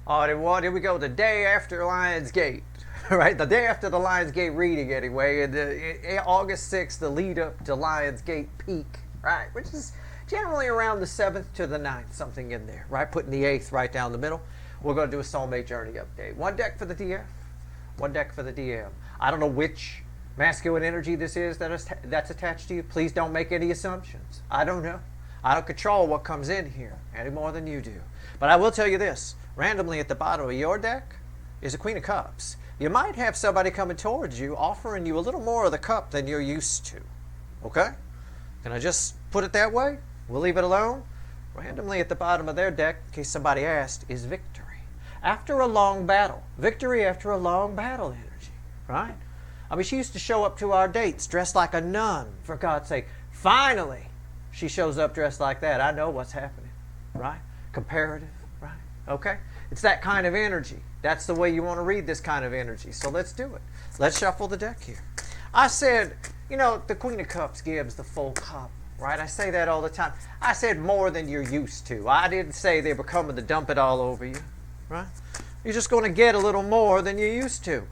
All right, well, here we go. The day after Lionsgate, right? The day after the Lionsgate reading, anyway. And August 6th, the lead up to Lionsgate peak, right? Which is generally around the 7th to the 9th, something in there, right? Putting the 8th right down the middle. We're going to do a Soulmate Journey update. One deck for the DF, one deck for the DM. I don't know which masculine energy this is that's attached to you. Please don't make any assumptions. I don't know. I don't control what comes in here any more than you do. But I will tell you this. Randomly at the bottom of your deck is a Queen of Cups. You might have somebody coming towards you offering you a little more of the cup than you're used to. Okay? Can I just put it that way? We'll leave it alone. Randomly at the bottom of their deck, in case somebody asked, is victory. After a long battle. Victory after a long battle energy. Right? I mean, she used to show up to our dates dressed like a nun, for God's sake. Finally, she shows up dressed like that. I know what's happening. Right? Comparative. Right? Okay? It's that kind of energy. That's the way you want to read this kind of energy. So let's do it. Let's shuffle the deck here. I said, you know, the Queen of Cups gives the full cup. Right? I say that all the time. I said more than you're used to. I didn't say they were coming to dump it all over you. Right? You're just going to get a little more than you're used to.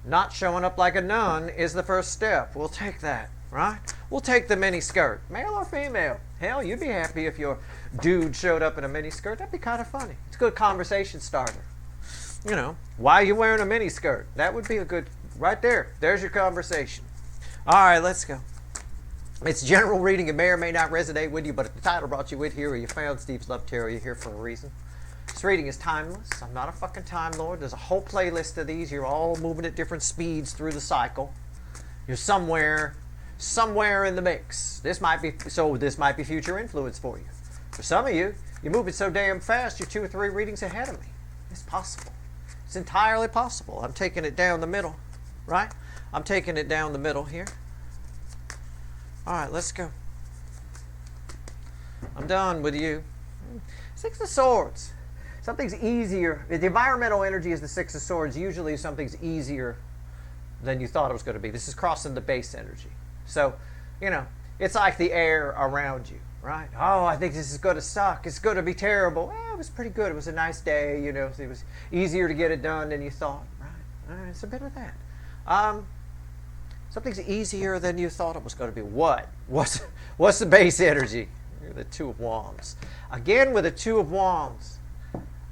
Not showing up like a nun is the first step. We'll take that. Right? We'll take the mini skirt. Male or female. Hell, you'd be happy if your dude showed up in a mini skirt. That'd be kind of funny. It's a good conversation starter. You know, why are you wearing a mini skirt? That would be a good, right there. There's your conversation. All right, let's go. It's general reading. It may or may not resonate with you, but if the title brought you with here or you found Steve's Love Tarot, you're here for a reason. This reading is timeless. I'm not a fucking Time Lord. There's a whole playlist of these. You're all moving at different speeds through the cycle. You're somewhere in the mix. This might be future influence for you. For some of you, you're moving so damn fast, you're 2 or 3 readings ahead of me. It's possible. It's entirely possible. I'm taking it down the middle, right? I'm taking it down the middle here. All right, let's go. I'm done with you. 6 of Swords. Something's easier. The environmental energy is the 6 of Swords. Usually something's easier than you thought it was going to be. This is crossing the base energy. So, you know, it's like the air around you, right? Oh, I think this is going to suck. It's going to be terrible. It was pretty good. It was a nice day. You know, it was easier to get it done than you thought, right? All right, it's a bit of that. Something's easier than you thought it was going to be. What? What's the base energy? The 2 of Wands. Again with the 2 of Wands.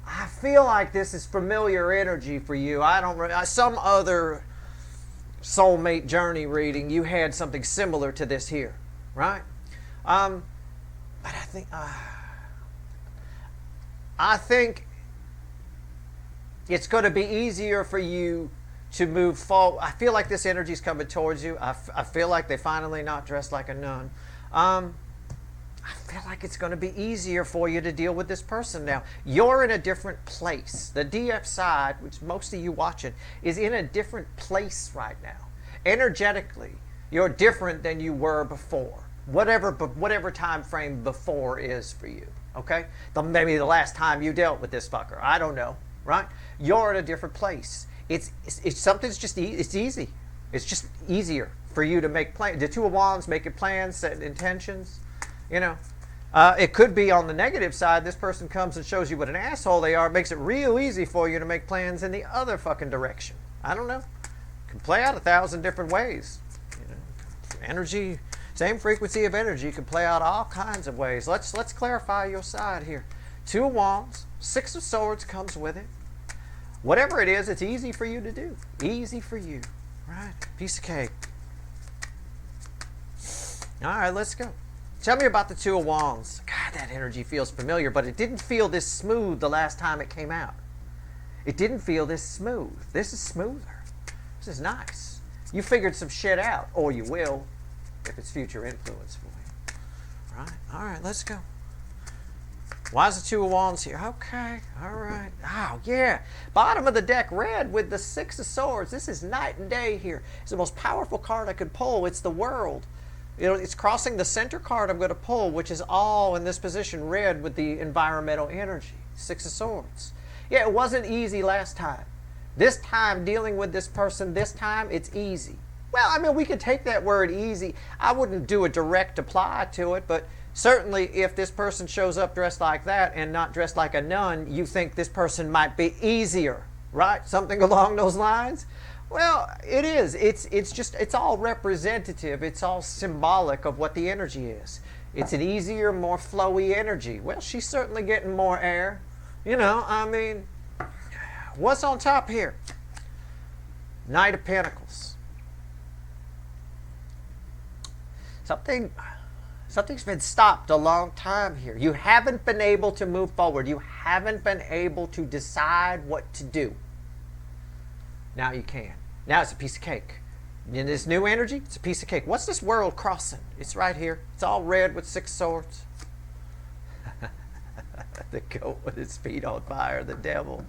I feel like this is familiar energy for you. I don't. Some other Soulmate Journey reading, you had something similar to this here, right? But I think it's going to be easier for you to move forward. I feel like this energy is coming towards you. I feel like they finally not dressed like a nun. I feel like it's going to be easier for you to deal with this person now. You're in a different place. The DF side, which most of you watching, is in a different place right now. Energetically, you're different than you were before. Whatever time frame before is for you. Okay? Maybe the last time you dealt with this fucker. I don't know. Right? You're in a different place. It's something's just it's easy. It's just easier for you to make plans. The 2 of Wands, making plans, setting intentions. You know, it could be on the negative side. This person comes and shows you what an asshole they are. It makes it real easy for you to make plans in the other fucking direction. I don't know. It can play out 1,000 different ways. You know, energy, same frequency of energy can play out all kinds of ways. Let's clarify your side here. 2 of Wands, 6 of Swords comes with it. Whatever it is, it's easy for you to do. Easy for you. Right? Piece of cake. All right, let's go. Tell me about the 2 of Wands. God, that energy feels familiar, but it didn't feel this smooth the last time it came out. It didn't feel this smooth. This is smoother. This is nice. You figured some shit out, or you will, if it's future influence for you. All right, let's go. Why is the 2 of Wands here? Okay, all right. Oh, yeah. Bottom of the deck, red with the 6 of Swords. This is night and day here. It's the most powerful card I could pull. It's the World. You know, it's crossing the center card I'm going to pull, which is all in this position red with the environmental energy. 6 of Swords. Yeah, it wasn't easy last time. This time, dealing with this person, this time, it's easy. Well, I mean, we could take that word easy. I wouldn't do a direct apply to it, but certainly if this person shows up dressed like that and not dressed like a nun, you think this person might be easier, right? Something along those lines. Well, it is. It's all representative. It's all symbolic of what the energy is. It's an easier, more flowy energy. Well, she's certainly getting more air. You know, I mean, what's on top here? Knight of Pentacles. Something's been stopped a long time here. You haven't been able to move forward. You haven't been able to decide what to do. Now you can. Now it's a piece of cake. In this new energy, it's a piece of cake. What's this world crossing? It's right here. It's all red with 6 swords. The goat with his feet on fire, the devil.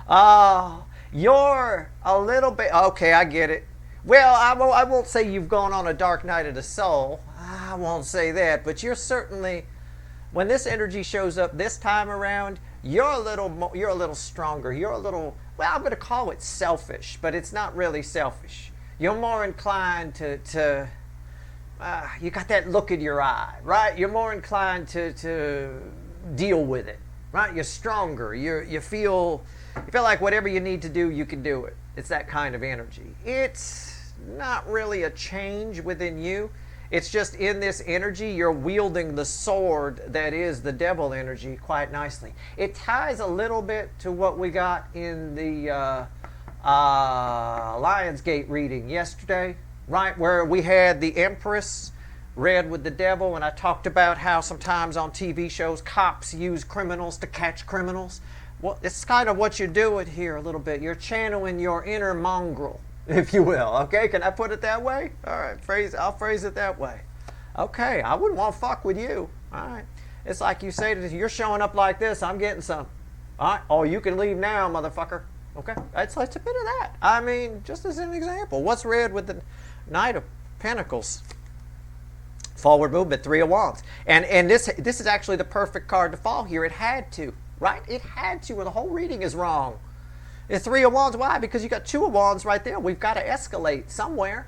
Oh, you're a little bit... Okay, I get it. Well, I won't say you've gone on a dark night of the soul. I won't say that. But you're certainly... When this energy shows up this time around, you're a little stronger. You're a little... Well, I'm going to call it selfish, but it's not really selfish. You're more inclined to you got that look in your eye, right? You're more inclined to deal with it, right? You're stronger. You feel like whatever you need to do, you can do it. It's that kind of energy. It's not really a change within you. It's just in this energy, you're wielding the sword that is the devil energy quite nicely. It ties a little bit to what we got in the Lionsgate reading yesterday, right? Where we had the Empress read with the devil, and I talked about how sometimes on TV shows, cops use criminals to catch criminals. Well, it's kind of what you're doing here a little bit. You're channeling your inner mongrel, if you will. Okay, can I put it that way? All right, I'll phrase it that way. Okay, I wouldn't want to fuck with you. All right, it's like you say, you're showing up like this, I'm getting some. All right, oh, you can leave now, motherfucker. Okay, it's a bit of that. I mean, just as an example, what's red with the Knight of Pentacles? Forward movement, 3 of Wands, and this is actually the perfect card to fall here. It had to, right? It had to, or the whole reading is wrong. It's 3 of Wands. Why? Because you got 2 of Wands right there. We've got to escalate somewhere,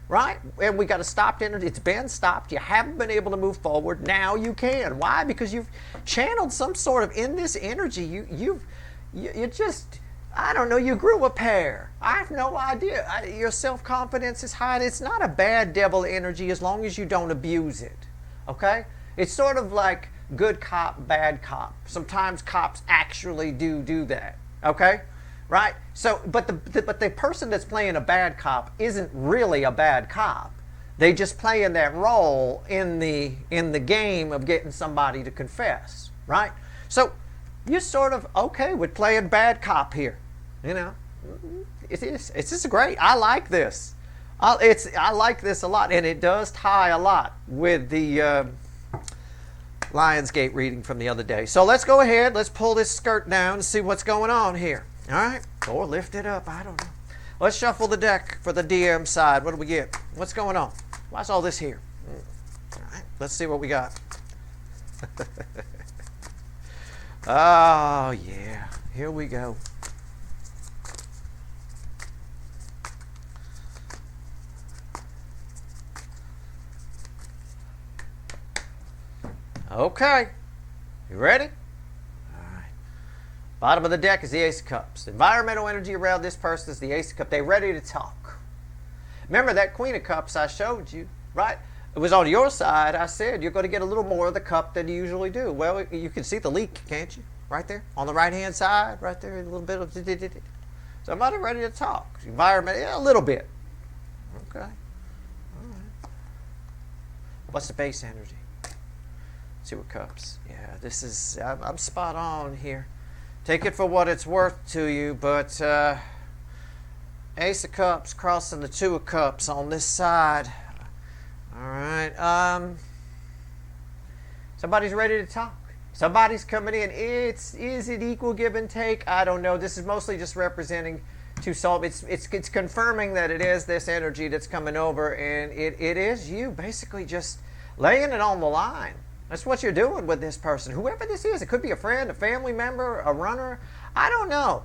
right? And we got to stop energy. It's been stopped. You haven't been able to move forward. Now you can. Why? Because you've channeled some sort of, in this energy, you just, I don't know, you grew a pair. I have no idea. Your self-confidence is high. It's not a bad devil energy as long as you don't abuse it, okay? It's sort of like good cop, bad cop. Sometimes cops actually do that, okay? Right? So, but the person that's playing a bad cop isn't really a bad cop. They just playing that role in the game of getting somebody to confess, right? So you're sort of okay with playing bad cop here, you know. It's just great. I like this. I like this a lot, and it does tie a lot with the Lionsgate reading from the other day. So let's go ahead. Let's pull this skirt down and see what's going on here. All right, or lift it up. I don't know. Let's shuffle the deck for the DM side. What do we get? What's going on? Why's all this here? All right, let's see what we got. Oh, yeah. Here we go. Okay. You ready? Bottom of the deck is the Ace of Cups. The environmental energy around this person is the Ace of Cups. They're ready to talk. Remember that Queen of Cups I showed you, right? It was on your side. I said you're going to get a little more of the cup than you usually do. Well, you can see the leak, can't you? Right there on the right-hand side, right there, a little bit of... Somebody ready to talk. Environment, yeah, a little bit. Okay. All right. What's the base energy? Two of Cups. Yeah, this is... I'm spot on here. Take it for what it's worth to you, but Ace of Cups crossing the Two of Cups on this side. All right. Somebody's ready to talk. Somebody's coming in. Is it equal give and take? I don't know. This is mostly just representing two souls. It's confirming that it is this energy that's coming over, and it is you basically just laying it on the line. That's what you're doing with this person. Whoever this is, it could be a friend, a family member, a runner. I don't know.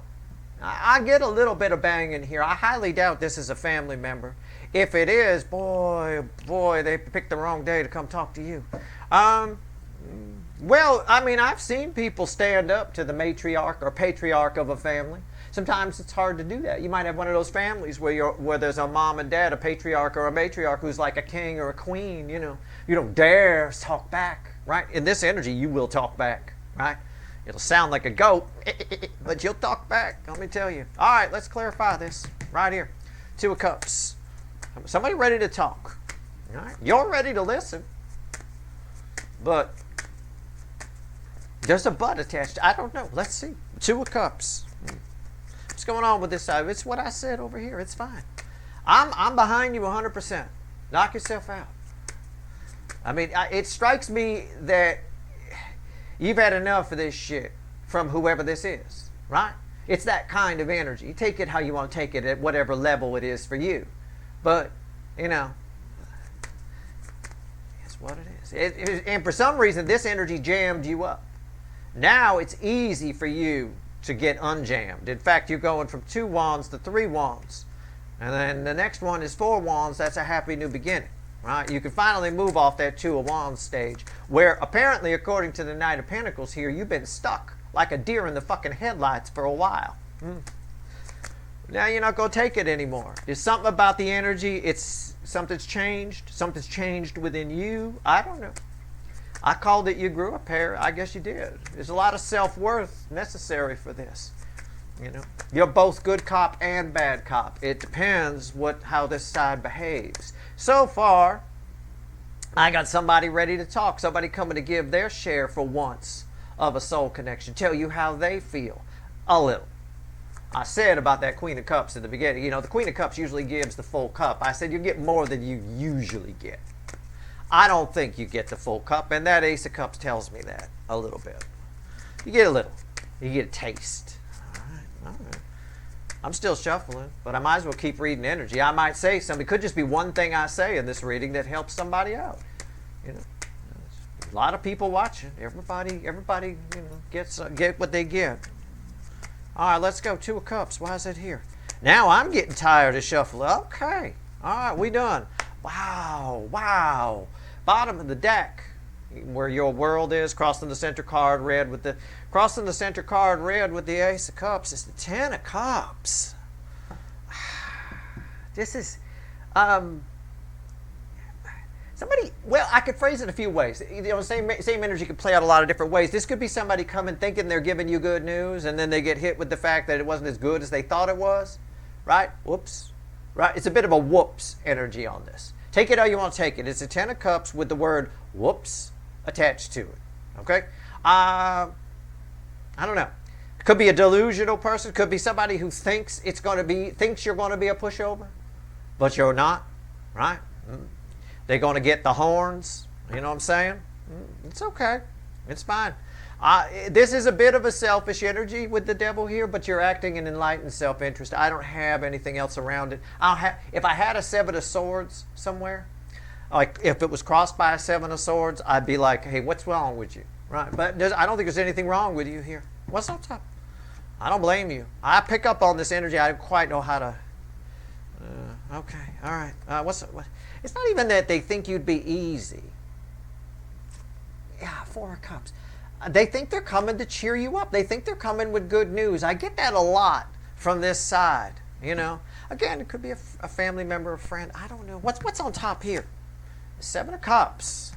I get a little bit of banging here. I highly doubt this is a family member. If it is, boy, they picked the wrong day to come talk to you. Um, well, I mean, I've seen people stand up to the matriarch or patriarch of a family. Sometimes it's hard to do that. You might have one of those families where there's a mom and dad, a patriarch or a matriarch who's like a king or a queen, you know. You don't dare talk back, right? In this energy, you will talk back, right? It'll sound like a goat, but you'll talk back, let me tell you. All right, let's clarify this right here. Two of Cups. Somebody ready to talk. All right? You're ready to listen, but there's a but attached. I don't know. Let's see. Two of Cups. What's going on with this side? It's what I said over here. It's fine. I'm behind you 100%. Knock yourself out. I mean, it strikes me that you've had enough of this shit from whoever this is, right? It's that kind of energy. You take it how you want to take it at whatever level it is for you. But, you know, it's what it is. And for some reason, this energy jammed you up. Now it's easy for you to get unjammed. In fact, you're going from 2 wands to 3 wands. And then the next one is 4 wands. That's a happy new beginning, right? You can finally move off that 2 of wands stage where apparently, according to the Knight of Pentacles here, you've been stuck like a deer in the fucking headlights for a while. Now you're not going to take it anymore. There's something about the energy. Something's changed. Something's changed within you. I don't know. I called it you grew a pair. I guess you did. There's a lot of self-worth necessary for this. You know, you're both good cop and bad cop. It depends how this side behaves. So far, I got somebody ready to talk. Somebody coming to give their share for once of a soul connection. Tell you how they feel. A little. I said about that Queen of Cups at the beginning. You know, the Queen of Cups usually gives the full cup. I said you get more than you usually get. I don't think you get the full cup, and that Ace of Cups tells me that a little bit. You get a little. You get a taste. All right. I'm still shuffling, but I might as well keep reading energy. I might say something. It could just be one thing I say in this reading that helps somebody out. You know, a lot of people watching. Everybody, you know, get what they get. All right, let's go. 2 of Cups. Why is it here? Now I'm getting tired of shuffling. Okay. All right, we done. Wow. Bottom of the deck, where your world is, crossing the center card red with the Ace of Cups is the 10 of Cups. This is somebody. Well, I could phrase it a few ways. You know, same energy could play out a lot of different ways. This could be somebody coming thinking they're giving you good news, and then they get hit with the fact that it wasn't as good as they thought it was. Right? Whoops. Right? It's a bit of a whoops energy on this. Take it how you want to take it. It's a 10 of Cups with the word whoops attached to it. Okay? I don't know. It could be a delusional person. It could be somebody who thinks you're going to be a pushover, but you're not. Right? They're going to get the horns. You know what I'm saying? It's okay. It's fine. This is a bit of a selfish energy with the devil here, but you're acting in enlightened self-interest. I don't have anything else around it. If I had a 7 of Swords somewhere, like if it was crossed by a 7 of Swords, I'd be like, hey, what's wrong with you? Right? But I don't think there's anything wrong with you here. What's up top? I don't blame you. I pick up on this energy. I don't quite know how to... okay, all right. What? It's not even that they think you'd be easy. Yeah, 4 of Cups. They think they're coming to cheer you up. They think they're coming with good news. I get that a lot from this side, you know. Again, it could be a family member, a friend. I don't know. What's on top here? 7 of Cups.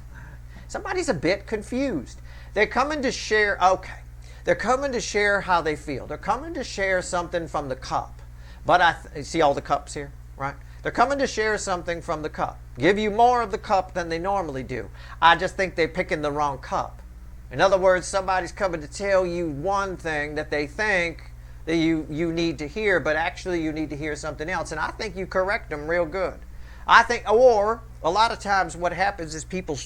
Somebody's a bit confused. They're coming to share, okay. They're coming to share how they feel. They're coming to share something from the cup. But see all the cups here, right? They're coming to share something from the cup. Give you more of the cup than they normally do. I just think they're picking the wrong cup. In other words, somebody's coming to tell you one thing that they think that you need to hear, but actually you need to hear something else. And I think you correct them real good. I think, or a lot of times what happens is people,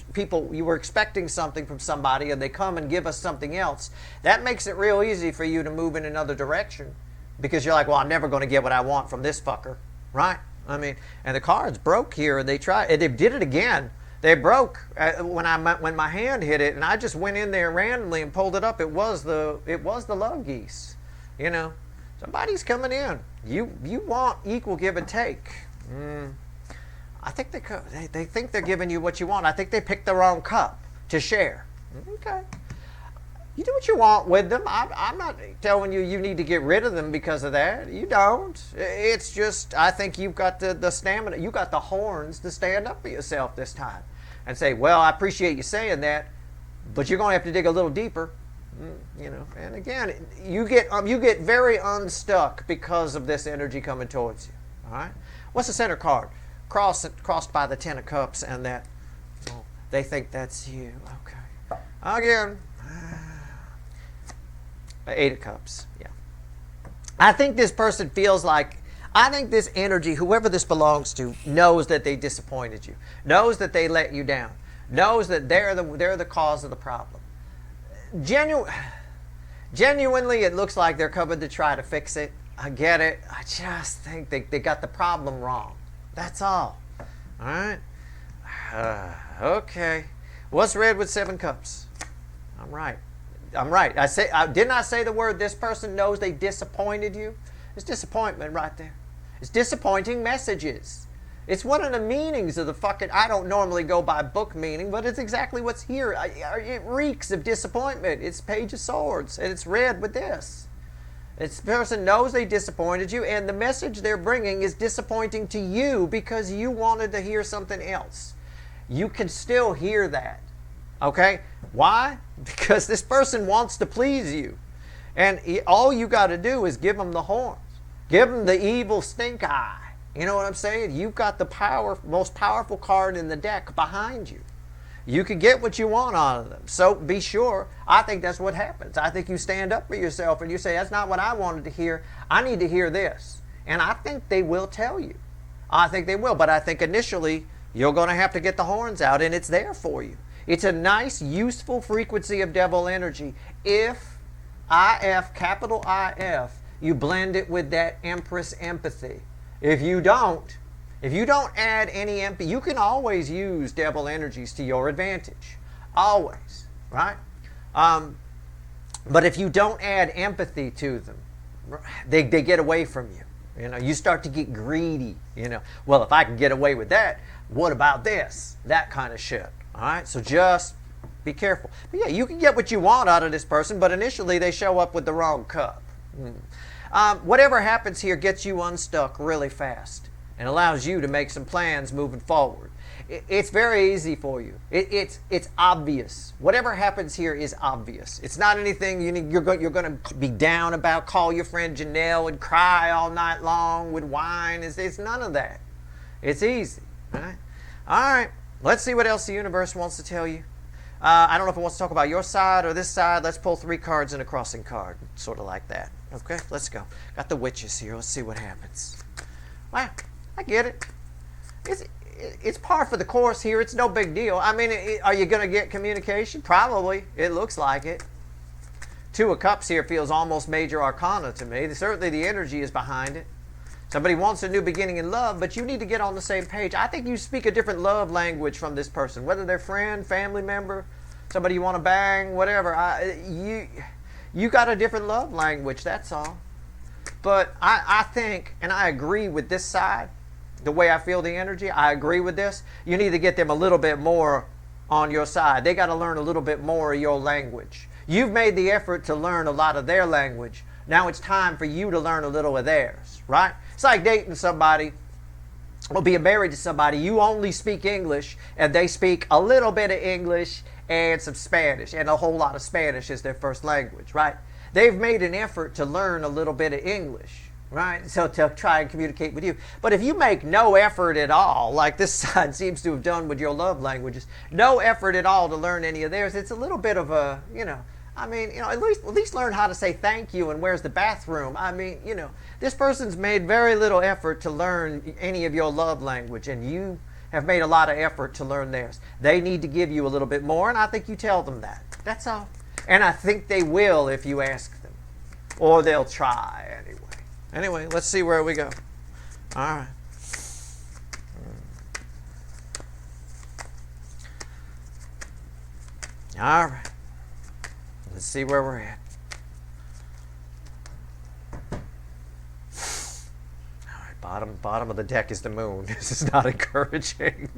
you were expecting something from somebody and they come and give us something else. That makes it real easy for you to move in another direction because you're like, well, I'm never going to get what I want from this fucker, right? I mean, and the cards broke here and they did it again. They broke when my hand hit it, and I just went in there randomly and pulled it up. It was the love geese, you know. Somebody's coming in. You want equal give and take. I think they think they're giving you what you want. I think they picked the wrong cup. to share. Okay. You do what you want with them. I'm not telling you need to get rid of them because of that. You don't. It's just, I think you've got the stamina, you got the horns to stand up for yourself this time and say, well, I appreciate you saying that, but you're going to have to dig a little deeper. You know, and again, you get very unstuck because of this energy coming towards you. All right. What's the center card? Crossed by the Ten of Cups, and that, well, they think that's you. Okay. Again, Eight of Cups. Yeah. I think this person feels like, I think this energy, whoever this belongs to, knows that they disappointed you, knows that they let you down, knows that they're the cause of the problem. Genuinely, it looks like they're coming to try to fix it. I get it. I just think they got the problem wrong. That's all. All right. Okay. What's red with 7 cups? I'm right. Didn't I say the word? This person knows they disappointed you. It's disappointment right there. It's disappointing messages. It's one of the meanings of the fucking, I don't normally go by book meaning, but it's exactly what's here. It reeks of disappointment. It's Page of Swords, and it's red with this. This person knows they disappointed you, and the message they're bringing is disappointing to you because you wanted to hear something else. You can still hear that. Okay? Why? Because this person wants to please you. And all you got to do is give them the horns. Give them the evil stink eye. You know what I'm saying? You've got the most powerful card in the deck behind you. You can get what you want out of them. So be sure. I think that's what happens. I think you stand up for yourself and you say, that's not what I wanted to hear. I need to hear this. And I think they will tell you. I think they will. But I think initially you're going to have to get the horns out, and it's there for you. It's a nice, useful frequency of devil energy. If IF, capital IF, you blend it with that Empress empathy. If you don't add any empathy, you can always use devil energies to your advantage. Always, right? But if you don't add empathy to them, they get away from you. You know, you start to get greedy. You know, well, if I can get away with that, what about this? That kind of shit. All right, so just be careful. But yeah, you can get what you want out of this person, but initially they show up with the wrong cup. Whatever happens here gets you unstuck really fast and allows you to make some plans moving forward. It's very easy for you. It's obvious. Whatever happens here is obvious. It's not anything you're going to be down about, call your friend Janelle and cry all night long with wine. It's none of that. It's easy. Right? All right. Let's see what else the universe wants to tell you. I don't know if it wants to talk about your side or this side. Let's pull 3 cards and a crossing card. Sort of like that. Okay, let's go. Got the witches here. Let's see what happens. Wow, I get it. It's par for the course here. It's no big deal. I mean, are you going to get communication? Probably. It looks like it. 2 of Cups here feels almost major arcana to me. Certainly the energy is behind it. Somebody wants a new beginning in love, but you need to get on the same page. I think you speak a different love language from this person, whether they're friend, family member, somebody you want to bang, whatever. You got a different love language, that's all. But I think, and I agree with this side, the way I feel the energy, I agree with this. You need to get them a little bit more on your side. They got to learn a little bit more of your language. You've made the effort to learn a lot of their language. Now it's time for you to learn a little of theirs, right? It's like dating somebody or being married to somebody. You only speak English and they speak a little bit of English and some Spanish, and a whole lot of Spanish is their first language, right? They've made an effort to learn a little bit of English, right? So to try and communicate with you. But if you make no effort at all, like this side seems to have done with your love languages, no effort at all to learn any of theirs, it's a little bit of a, at least learn how to say thank you and where's the bathroom. This person's made very little effort to learn any of your love language, and you have made a lot of effort to learn theirs. They need to give you a little bit more, and I think you tell them that. That's all. And I think they will if you ask them. Or they'll try anyway. Anyway, let's see where we go. All right. All right. Let's see where we're at. All right, Bottom of the deck is the moon. This is not encouraging.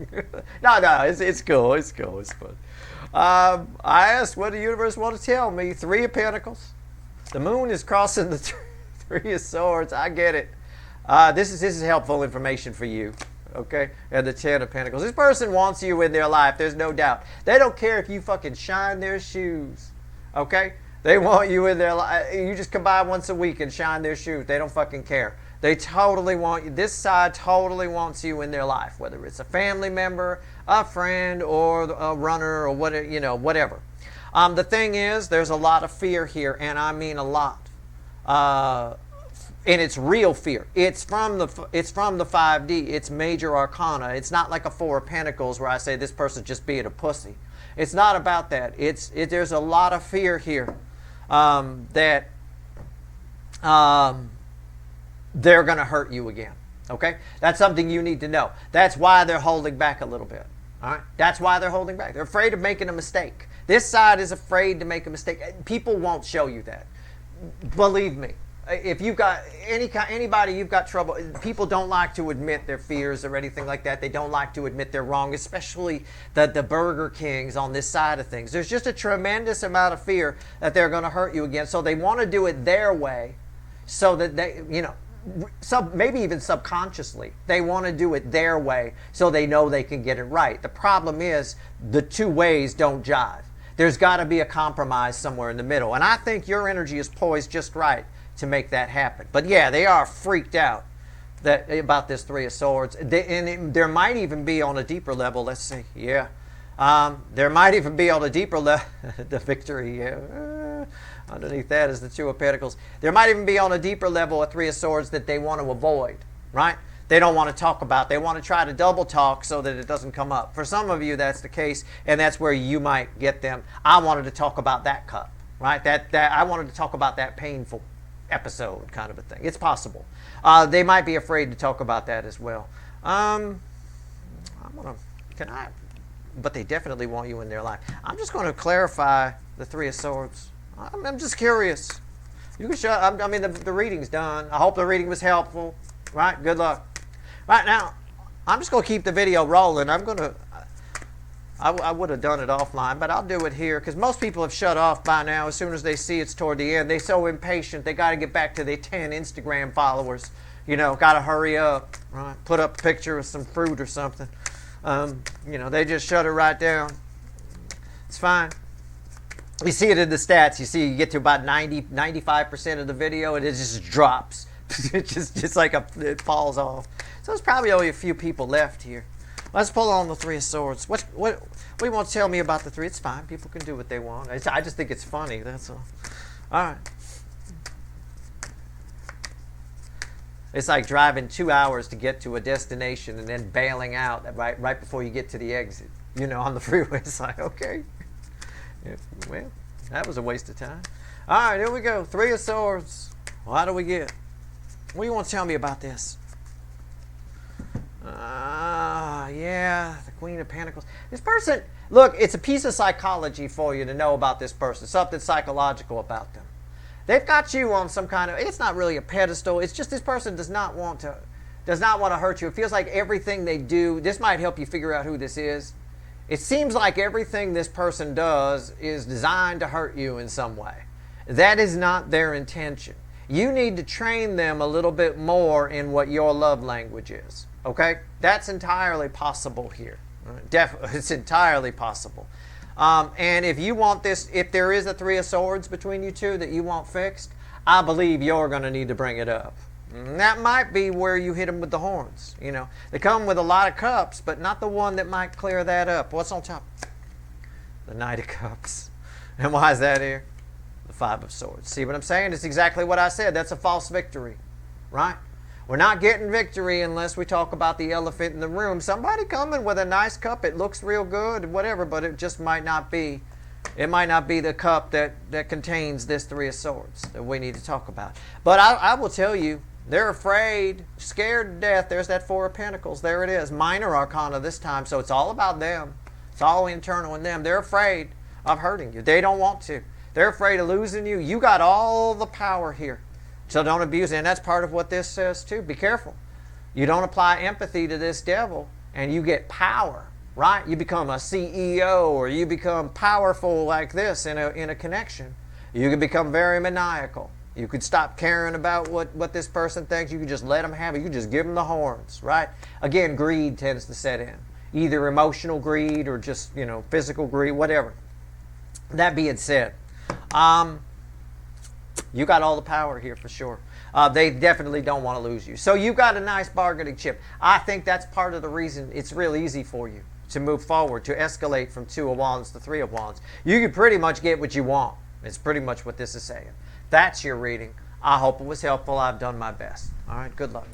No, it's cool. It's cool. It's fun. I asked, what the universe want to tell me? Three of Pentacles. The moon is crossing the Three of Swords. I get it. This is helpful information for you. Okay? And the Ten of Pentacles. This person wants you in their life. There's no doubt. They don't care if you fucking shine their shoes. Okay? They want you in their life. You just come by once a week and shine their shoes. They don't fucking care. They totally want you. This side totally wants you in their life, whether it's a family member, a friend, or a runner, or whatever. Whatever. The thing is, there's a lot of fear here, and I mean a lot. And it's real fear. It's from the 5D. It's major arcana. It's not like a Four of Pentacles where I say this person's just being a pussy. It's not about that. There's a lot of fear here that they're going to hurt you again. Okay? That's something you need to know. That's why they're holding back a little bit. All right? That's why they're holding back. They're afraid of making a mistake. This side is afraid to make a mistake. People won't show you that. Believe me. If you've got anybody you've got trouble, people don't like to admit their fears or anything like that. They don't like to admit they're wrong, especially the Burger Kings on this side of things. There's just a tremendous amount of fear that they're going to hurt you again. So they want to do it their way so that they, maybe even subconsciously, they want to do it their way so they know they can get it right. The problem is the two ways don't jive. There's got to be a compromise somewhere in the middle. And I think your energy is poised just right to make that happen. But yeah, they are freaked out about this Three of Swords. There might even be on a deeper level, let's see, yeah. There might even be on a deeper level, the victory, yeah. Underneath that is the Two of Pentacles. There might even be on a deeper level a Three of Swords that they want to avoid, right? They don't want to talk about. They want to try to double talk so that it doesn't come up. For some of you, that's the case, and that's where you might get them. I wanted to talk about that cup, right? I wanted to talk about that painful episode kind of a thing. It's possible. They might be afraid to talk about that as well. But they definitely want you in their life. I'm just going to clarify the Three of Swords. I'm just curious. You can shut. I mean, the reading's done. I hope the reading was helpful. Right? Good luck. Right now, I'm just going to keep the video rolling. I would have done it offline, but I'll do it here because most people have shut off by now as soon as they see it's toward the end. They're so impatient. They got to get back to their 10 Instagram followers. Got to hurry up. Right? Put up a picture of some fruit or something. They just shut it right down. It's fine. You see it in the stats. You get to about 95% of the video and it just drops. It just like it falls off. So there's probably only a few people left here. Let's pull on the Three of Swords. What do you want to tell me about the three? It's fine. People can do what they want. I just think it's funny. That's all. All right. It's like driving 2 hours to get to a destination and then bailing out right before you get to the exit. On the freeway. It's like, okay. Yeah, well, that was a waste of time. All right, here we go. Three of Swords. What do we get? What do you want to tell me about this? Yeah, the Queen of Pentacles. This person, look, it's a piece of psychology for you to know about this person. Something psychological about them. They've got you on some kind of, it's not really a pedestal. It's just this person does not want to hurt you. It feels like everything they do, this might help you figure out who this is. It seems like everything this person does is designed to hurt you in some way. That is not their intention. You need to train them a little bit more in what your love language is. Okay? That's entirely possible here. Definitely, it's entirely possible. And if you want this, if there is a Three of Swords between you two that you want fixed, I believe you're going to need to bring it up. And that might be where you hit them with the horns. They come with a lot of cups, but not the one that might clear that up. What's on top? The Knight of Cups. And why is that here? The Five of Swords. See what I'm saying? It's exactly what I said. That's a false victory, right? We're not getting victory unless we talk about the elephant in the room. Somebody coming with a nice cup. It looks real good, whatever, but it just might not be. It might not be the cup that contains this Three of Swords that we need to talk about. But I will tell you, they're afraid, scared to death. There's that Four of Pentacles. There it is. Minor Arcana this time, so it's all about them. It's all internal in them. They're afraid of hurting you. They don't want to. They're afraid of losing you. You got all the power here. So don't abuse it. And that's part of what this says too. Be careful. You don't apply empathy to this devil, and you get power, right? You become a CEO, or you become powerful like this in a connection. You can become very maniacal. You could stop caring about what this person thinks. You can just let them have it. You can just give them the horns, right? Again, greed tends to set in. Either emotional greed or just, physical greed, whatever. That being said, you got all the power here for sure. They definitely don't want to lose you. So you got a nice bargaining chip. I think that's part of the reason it's real easy for you to move forward, to escalate from 2 of Wands to 3 of Wands. You can pretty much get what you want. It's pretty much what this is saying. That's your reading. I hope it was helpful. I've done my best. All right, good luck.